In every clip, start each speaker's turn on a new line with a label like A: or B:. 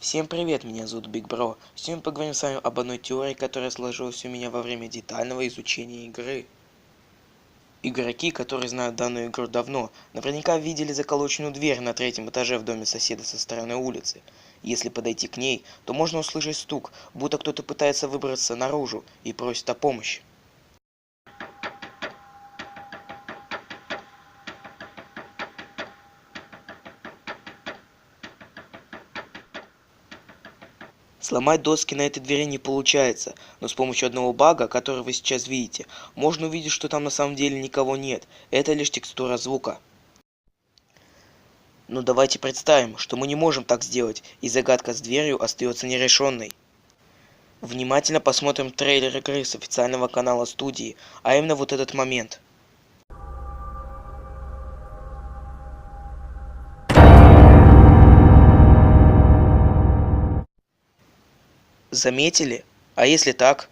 A: Всем привет, меня зовут Биг Бро. Сегодня мы поговорим с вами об одной теории, которая сложилась у меня во время детального изучения игры. Игроки, которые знают данную игру давно, наверняка видели заколоченную дверь на третьем этаже в доме соседа со стороны улицы. Если подойти к ней, то можно услышать стук, будто кто-то пытается выбраться наружу и просит о помощи. Сломать доски на этой двери не получается, но с помощью одного бага, который вы сейчас видите, можно увидеть, что там на самом деле никого нет. Это лишь текстура звука. Но давайте представим, что мы не можем так сделать, и загадка с дверью остается нерешенной. Внимательно посмотрим трейлер игры с официального канала студии, а именно вот этот момент. Заметили? А если так?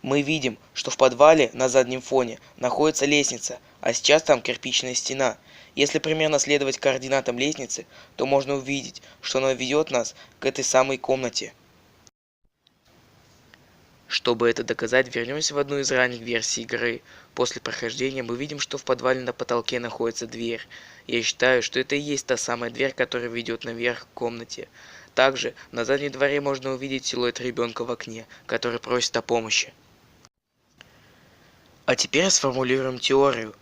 A: Мы видим, что в подвале на заднем фоне находится лестница, а сейчас там кирпичная стена. Если примерно следовать координатам лестницы, то можно увидеть, что она ведет нас к этой самой комнате. Чтобы это доказать, вернемся в одну из ранних версий игры. После прохождения мы видим, что в подвале на потолке находится дверь. Я считаю, что это и есть та самая дверь, которая ведет наверх к комнате. Также на заднем дворе можно увидеть силуэт ребенка в окне, который просит о помощи. А теперь сформулируем теорию.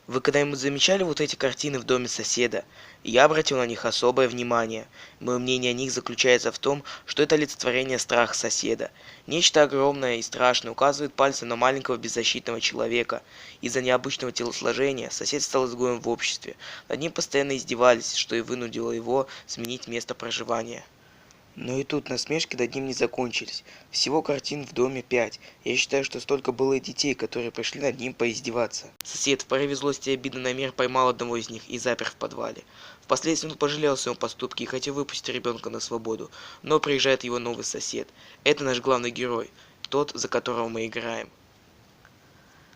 A: Вы когда-нибудь замечали вот эти картины в доме соседа? Я обратил на них особое внимание. Мое мнение о них заключается в том, что это олицетворение страха соседа. Нечто огромное и страшное указывает пальцем на маленького беззащитного человека. Из-за необычного телосложения сосед стал изгоем в обществе. Над ним постоянно издевались, что и вынудило его сменить место проживания. Но и тут насмешки над ним не закончились. Всего картин в доме 5. Я считаю, что столько было и детей, которые пришли над ним поиздеваться. Сосед в порыве злости и обиды на мир поймал одного из них и запер в подвале. Впоследствии он пожалел о своем поступке и хотел выпустить ребенка на свободу. Но приезжает его новый сосед. Это наш главный герой. Тот, за которого мы играем.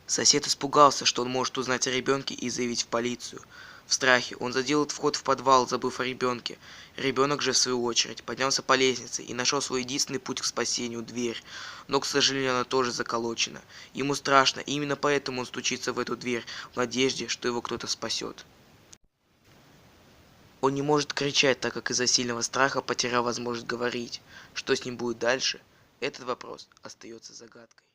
A: Сосед испугался, что он может узнать о ребенке и заявить в полицию. В страхе он заделал вход в подвал, забыв о ребенке. Ребенок же, в свою очередь, поднялся по лестнице и нашел свой единственный путь к спасению – дверь. Но, к сожалению, она тоже заколочена. Ему страшно, и именно поэтому он стучится в эту дверь, в надежде, что его кто-то спасет. Он не может кричать, так как из-за сильного страха потерял возможность говорить. Что с ним будет дальше? Этот вопрос остается загадкой.